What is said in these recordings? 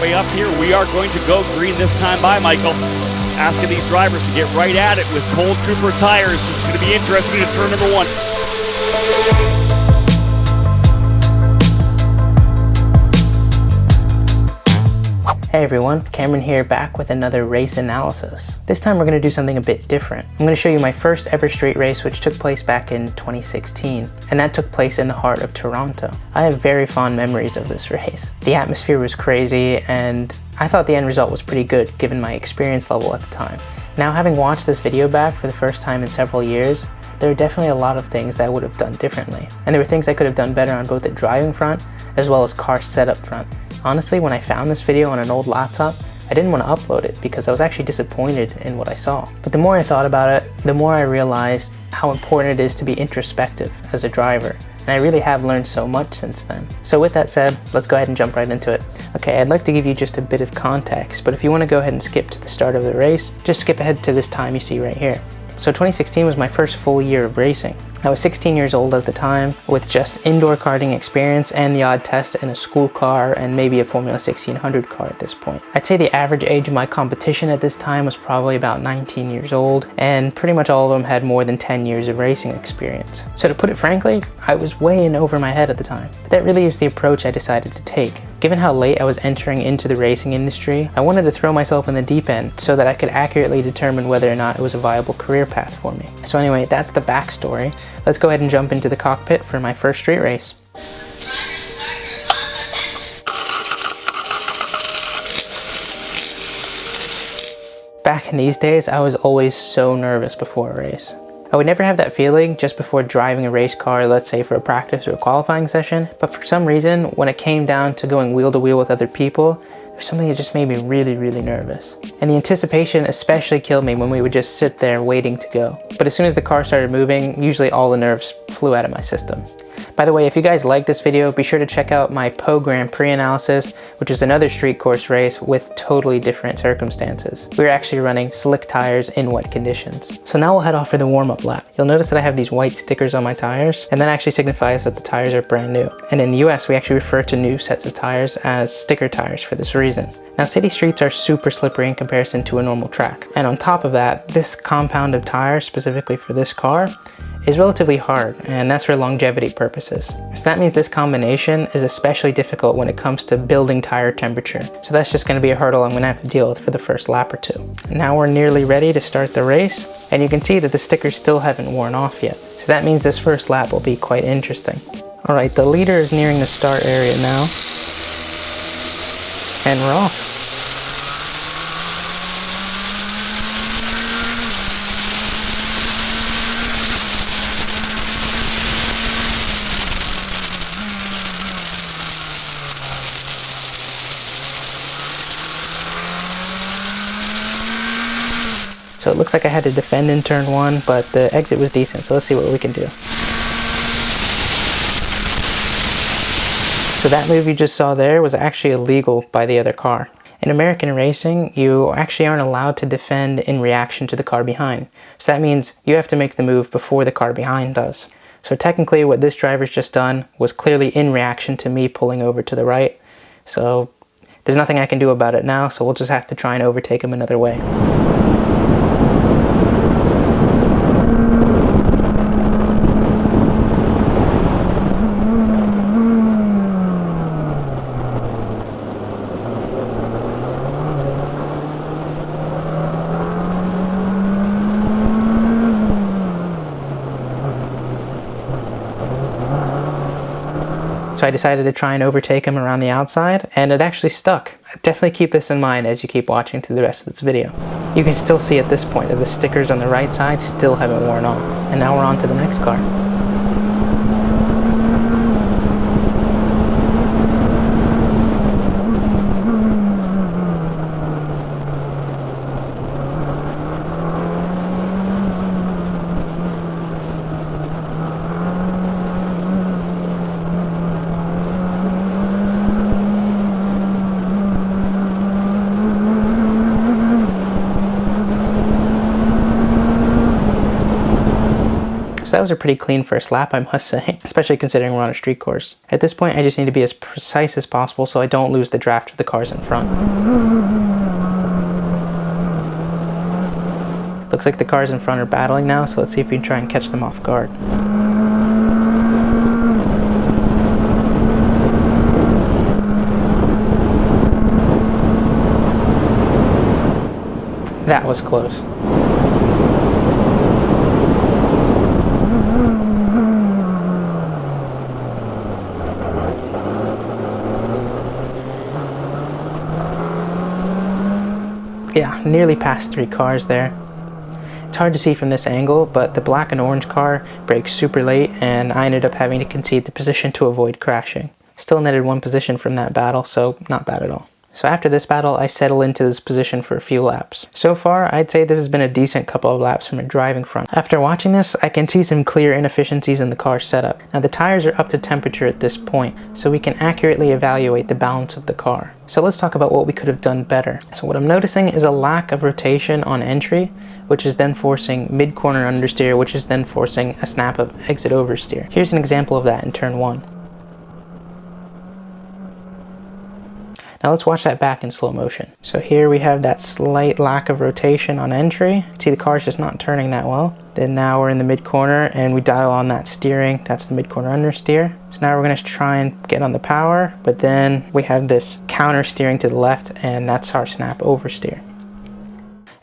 way up here. We are going to go green this time by, Michael. Asking these drivers to get right at it with cold Cooper tires. It's going to be interesting to turn number 1. Hey everyone, Cameron here, back with another race analysis. This time we're going to do something a bit different. I'm going to show you my first ever straight race, which took place back in 2016, and that took place in the heart of Toronto. I have very fond memories of this race. The atmosphere was crazy, and I thought the end result was pretty good given my experience level at the time. Now, having watched this video back for the first time in several years, there are definitely a lot of things that I would have done differently, and there were things I could have done better on both the driving front as well as car setup front. Honestly, when I found this video on an old laptop, I didn't want to upload it because I was actually disappointed in what I saw. But the more I thought about it, the more I realized how important it is to be introspective as a driver. And I really have learned so much since then. So with that said, let's go ahead and jump right into it. Okay, I'd like to give you just a bit of context, but if you want to go ahead and skip to the start of the race, just skip ahead to this time you see right here. So 2016 was my first full year of racing. I was 16 years old at the time, with just indoor karting experience and the odd test in a school car and maybe a Formula 1600 car at this point. I'd say the average age of my competition at this time was probably about 19 years old, and pretty much all of them had more than 10 years of racing experience. So to put it frankly, I was way in over my head at the time. But that really is the approach I decided to take. Given how late I was entering into the racing industry, I wanted to throw myself in the deep end so that I could accurately determine whether or not it was a viable career path for me. So anyway, that's the backstory. Let's go ahead and jump into the cockpit for my first street race. Back in these days, I was always so nervous before a race. I would never have that feeling just before driving a race car, let's say for a practice or a qualifying session, but for some reason, when it came down to going wheel to wheel with other people, there's something that just made me really, really nervous. And the anticipation especially killed me when we would just sit there waiting to go. But as soon as the car started moving, usually all the nerves flew out of my system. By the way, if you guys like this video, be sure to check out my Po Grand Prix analysis, which is another street course race with totally different circumstances. We were actually running slick tires in wet conditions. So now we'll head off for the warm-up lap. You'll notice that I have these white stickers on my tires, and that actually signifies that the tires are brand new. And in the US, we actually refer to new sets of tires as sticker tires for this reason. Now, city streets are super slippery in comparison to a normal track. And on top of that, this compound of tires, specifically for this car, is relatively hard, and that's for longevity purposes. So that means this combination is especially difficult when it comes to building tire temperature. So that's just going to be a hurdle I'm going to have to deal with for the first lap or two. Now we're nearly ready to start the race, and you can see that the stickers still haven't worn off yet. So that means this first lap will be quite interesting. Alright, the leader is nearing the start area now, and we're off. So it looks like I had to defend in turn 1, but the exit was decent, so let's see what we can do. So that move you just saw there was actually illegal by the other car. In American racing, you actually aren't allowed to defend in reaction to the car behind. So that means you have to make the move before the car behind does. So technically what this driver's just done was clearly in reaction to me pulling over to the right. So there's nothing I can do about it now, so we'll just have to try and overtake him another way. So I decided to try and overtake him around the outside, and it actually stuck. Definitely keep this in mind as you keep watching through the rest of this video. You can still see at this point that the stickers on the right side still haven't worn off. And now we're on to the next car. that was a pretty clean first lap, I must say, especially considering we're on a street course. At this point, I just need to be as precise as possible so I don't lose the draft of the cars in front. Looks like the cars in front are battling now, so let's see if we can try and catch them off guard. That was close. Yeah, nearly passed 3 cars there. It's hard to see from this angle, but the black and orange car braked super late and I ended up having to concede the position to avoid crashing. Still netted 1 position from that battle, so not bad at all. So after this battle, I settle into this position for a few laps. So far, I'd say this has been a decent couple of laps from a driving front. After watching this, I can see some clear inefficiencies in the car setup. Now the tires are up to temperature at this point, so we can accurately evaluate the balance of the car. So let's talk about what we could have done better. So what I'm noticing is a lack of rotation on entry, which is then forcing mid-corner understeer, which is then forcing a snap of exit oversteer. Here's an example of that in turn 1. Now let's watch that back in slow motion. So here we have that slight lack of rotation on entry. See, the car's just not turning that well. Then now we're in the mid corner and we dial on that steering. That's the mid corner understeer. So now we're gonna try and get on the power, but then we have this counter steering to the left and that's our snap oversteer.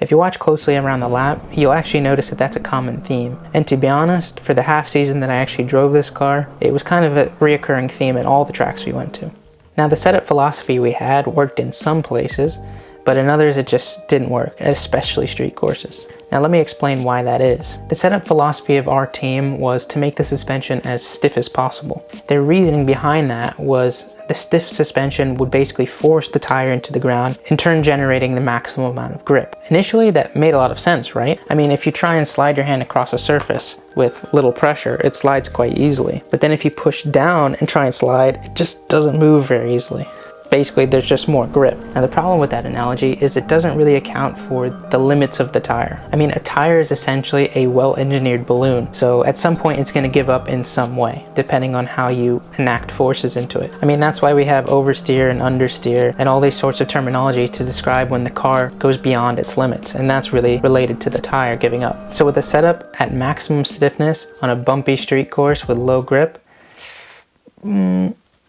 If you watch closely around the lap, you'll actually notice that that's a common theme. And to be honest, for the half season that I actually drove this car, it was kind of a reoccurring theme at all the tracks we went to. Now the setup philosophy we had worked in some places, but in others it just didn't work, especially street courses. Now let me explain why that is. The setup philosophy of our team was to make the suspension as stiff as possible. Their reasoning behind that was the stiff suspension would basically force the tire into the ground, in turn generating the maximum amount of grip. Initially that made a lot of sense, right? I mean, if you try and slide your hand across a surface with little pressure, it slides quite easily. But then if you push down and try and slide, it just doesn't move very easily. Basically, there's just more grip. Now the problem with that analogy is it doesn't really account for the limits of the tire. I mean, a tire is essentially a well-engineered balloon, so at some point it's going to give up in some way, depending on how you enact forces into it. I mean, that's why we have oversteer and understeer and all these sorts of terminology to describe when the car goes beyond its limits, and that's really related to the tire giving up. So with a setup at maximum stiffness on a bumpy street course with low grip,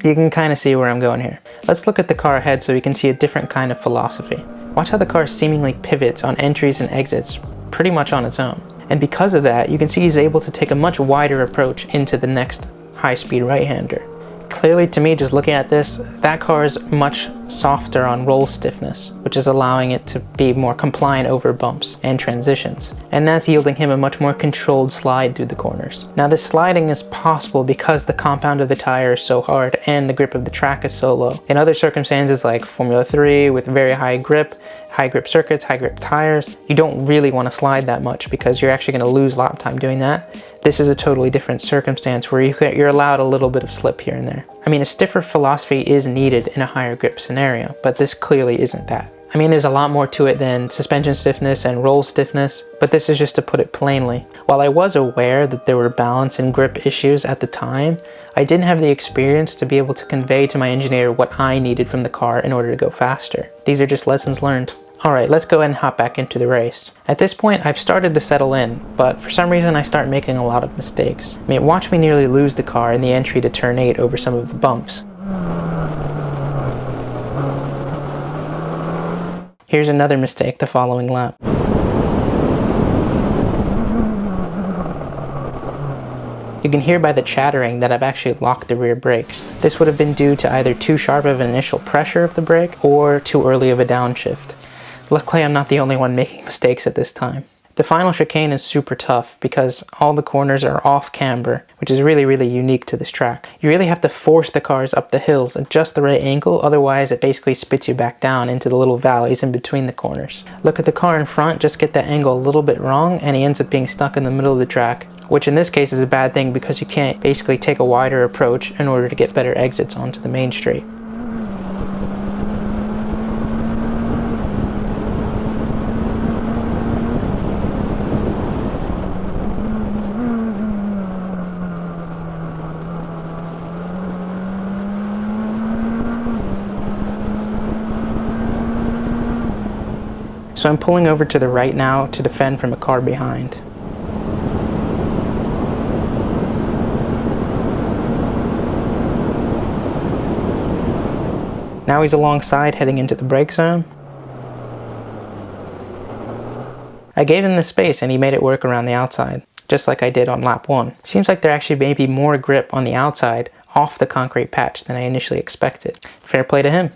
you can kind of see where I'm going here. Let's look at the car ahead so we can see a different kind of philosophy. Watch how the car seemingly pivots on entries and exits pretty much on its own. And because of that, you can see he's able to take a much wider approach into the next high-speed right-hander. Clearly, to me, just looking at this, that car is much softer on roll stiffness, which is allowing it to be more compliant over bumps and transitions. And that's yielding him a much more controlled slide through the corners. Now, this sliding is possible because the compound of the tire is so hard and the grip of the track is so low. In other circumstances like Formula 3 with very high grip circuits, high grip tires, you don't really want to slide that much because you're actually going to lose lap time doing that. This is a totally different circumstance where you're allowed a little bit of slip here and there. I mean, a stiffer philosophy is needed in a higher grip scenario, but this clearly isn't that. I mean, there's a lot more to it than suspension stiffness and roll stiffness, but this is just to put it plainly. While I was aware that there were balance and grip issues at the time, I didn't have the experience to be able to convey to my engineer what I needed from the car in order to go faster. These are just lessons learned. Alright, let's go ahead and hop back into the race. At this point, I've started to settle in, but for some reason I start making a lot of mistakes. I mean, watch me nearly lose the car in the entry to turn 8 over some of the bumps. Here's another mistake the following lap. You can hear by the chattering that I've actually locked the rear brakes. This would have been due to either too sharp of an initial pressure of the brake or too early of a downshift. Luckily, I'm not the only one making mistakes at this time. The final chicane is super tough because all the corners are off camber, which is really unique to this track. You really have to force the cars up the hills at just the right angle, otherwise it basically spits you back down into the little valleys in between the corners. Look at the car in front, just get that angle a little bit wrong and he ends up being stuck in the middle of the track, which in this case is a bad thing because you can't basically take a wider approach in order to get better exits onto the main straight. So I'm pulling over to the right now to defend from a car behind. Now he's alongside, heading into the brake zone. I gave him the space and he made it work around the outside, just like I did on lap 1. Seems like there actually may be more grip on the outside off the concrete patch than I initially expected. Fair play to him.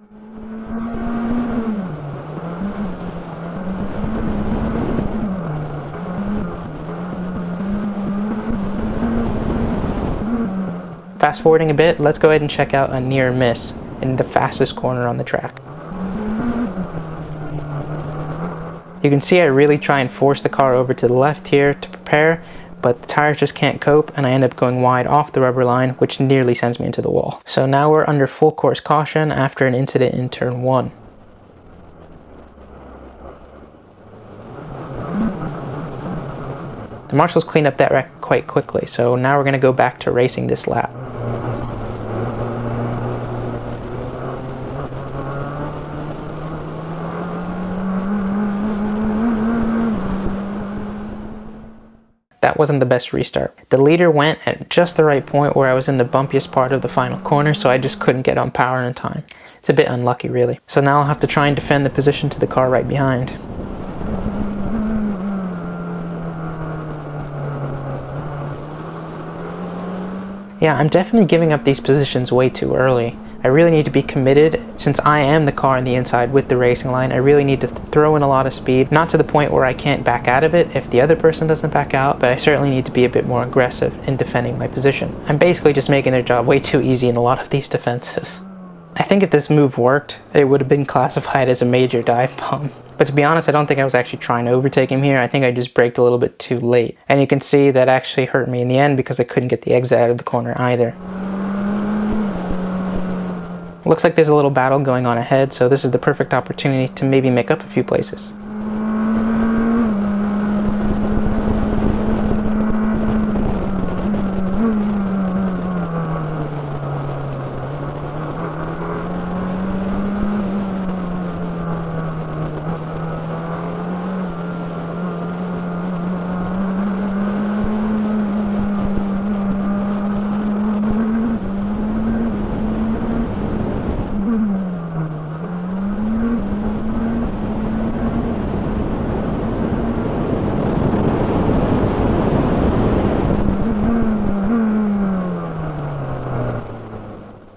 Fast forwarding a bit, let's go ahead and check out a near miss in the fastest corner on the track. You can see I really try and force the car over to the left here to prepare, but the tires just can't cope and I end up going wide off the rubber line, which nearly sends me into the wall. So now we're under full course caution after an incident in turn 1. The marshals cleaned up that wreck quite quickly, so now we're going to go back to racing this lap. That wasn't the best restart. The leader went at just the right point where I was in the bumpiest part of the final corner, so I just couldn't get on power in time. It's a bit unlucky, really. So now I'll have to try and defend the position to the car right behind. Yeah, I'm definitely giving up these positions way too early. I really need to be committed. Since I am the car on the inside with the racing line, I really need to throw in a lot of speed, not to the point where I can't back out of it if the other person doesn't back out, but I certainly need to be a bit more aggressive in defending my position. I'm basically just making their job way too easy in a lot of these defenses. I think if this move worked, it would have been classified as a major dive bomb. But to be honest, I don't think I was actually trying to overtake him here. I think I just braked a little bit too late. And you can see that actually hurt me in the end because I couldn't get the exit out of the corner either. Looks like there's a little battle going on ahead, so this is the perfect opportunity to maybe make up a few places.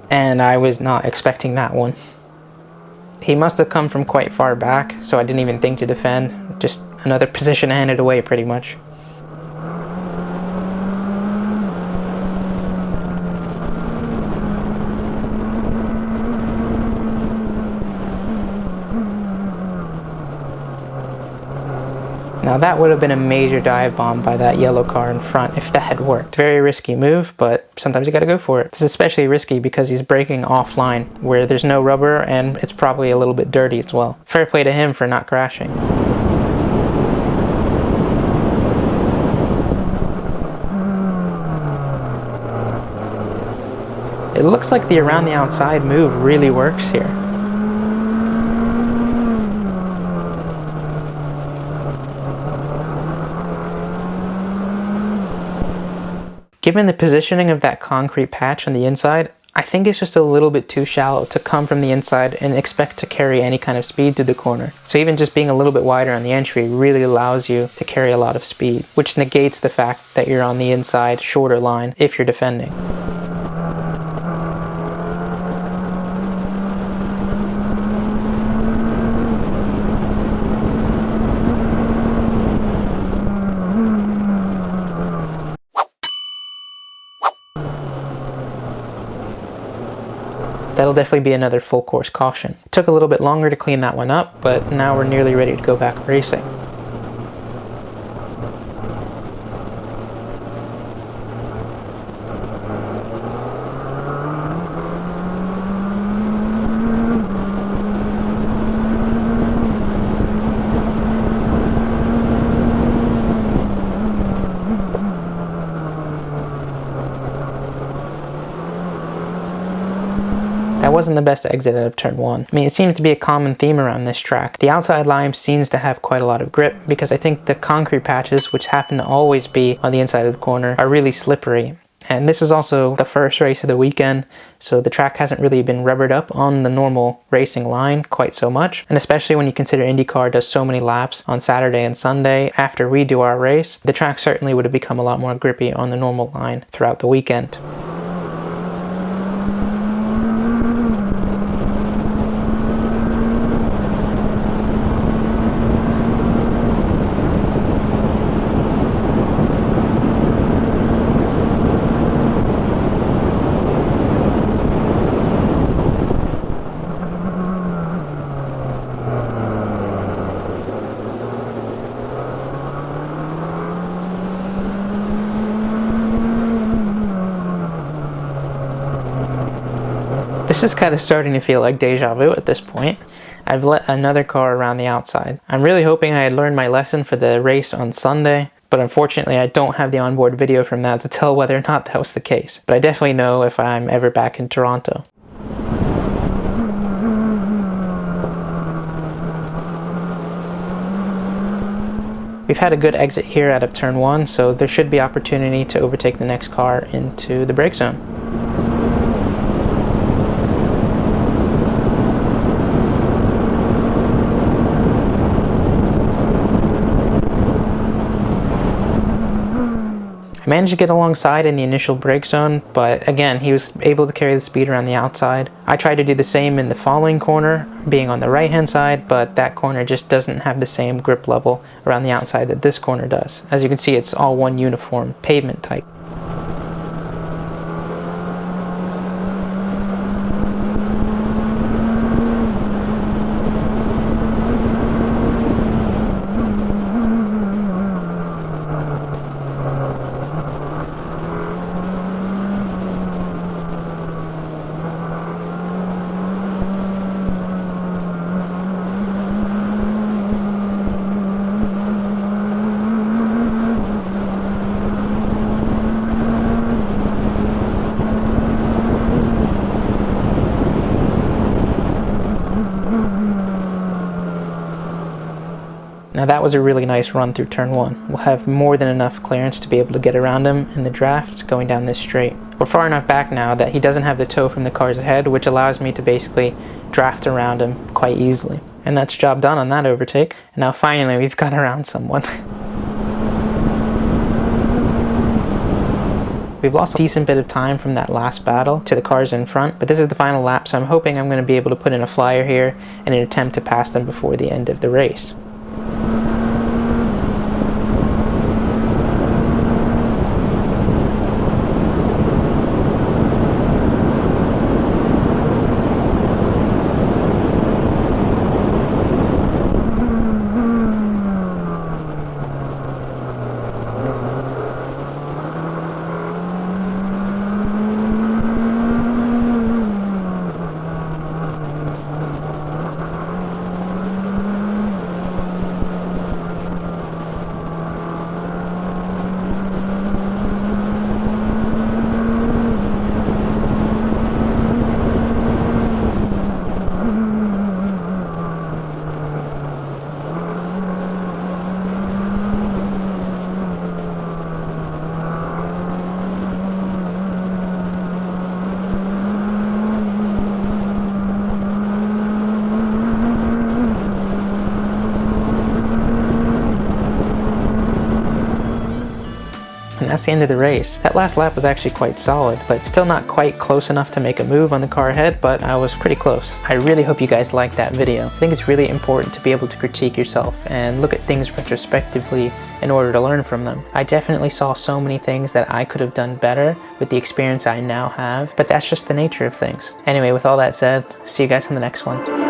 And I was not expecting that one. He must have come from quite far back, so I didn't even think to defend. Just another position handed away, pretty much. Now that would have been a major dive bomb by that yellow car in front if that had worked. Very risky move, but sometimes you gotta go for it. This is especially risky because he's braking offline where there's no rubber and it's probably a little bit dirty as well. Fair play to him for not crashing. It looks like the around the outside move really works here. Given the positioning of that concrete patch on the inside, I think it's just a little bit too shallow to come from the inside and expect to carry any kind of speed to the corner. So even just being a little bit wider on the entry really allows you to carry a lot of speed, which negates the fact that you're on the inside shorter line if you're defending. That'll definitely be another full course caution. It took a little bit longer to clean that one up, but now we're nearly ready to go back racing. That wasn't the best exit out of turn 1. I mean, it seems to be a common theme around this track. The outside lime seems to have quite a lot of grip because I think the concrete patches, which happen to always be on the inside of the corner, are really slippery. And this is also the first race of the weekend, so the track hasn't really been rubbered up on the normal racing line quite so much. And especially when you consider IndyCar does so many laps on Saturday and Sunday after we do our race, the track certainly would have become a lot more grippy on the normal line throughout the weekend. This is kind of starting to feel like deja vu at this point. I've let another car around the outside. I'm really hoping I had learned my lesson for the race on Sunday, but unfortunately I don't have the onboard video from that to tell whether or not that was the case. But I definitely know if I'm ever back in Toronto. We've had a good exit here out of turn 1, so there should be opportunity to overtake the next car into the brake zone. I managed to get alongside in the initial brake zone, but again, he was able to carry the speed around the outside. I tried to do the same in the following corner, being on the right hand side, but that corner just doesn't have the same grip level around the outside that this corner does. As you can see, it's all one uniform pavement type. Now that was a really nice run through turn 1. We'll have more than enough clearance to be able to get around him in the draft going down this straight. We're far enough back now that he doesn't have the tow from the cars ahead, which allows me to basically draft around him quite easily. And that's job done on that overtake. And now finally we've got around someone. We've lost a decent bit of time from that last battle to the cars in front, but this is the final lap, so I'm hoping I'm going to be able to put in a flyer here in an attempt to pass them before the end of the race. And that's the end of the race. That last lap was actually quite solid, but still not quite close enough to make a move on the car ahead, but I was pretty close. I really hope you guys liked that video. I think it's really important to be able to critique yourself and look at things retrospectively in order to learn from them. I definitely saw so many things that I could have done better with the experience I now have, but that's just the nature of things. Anyway, with all that said, see you guys in the next one.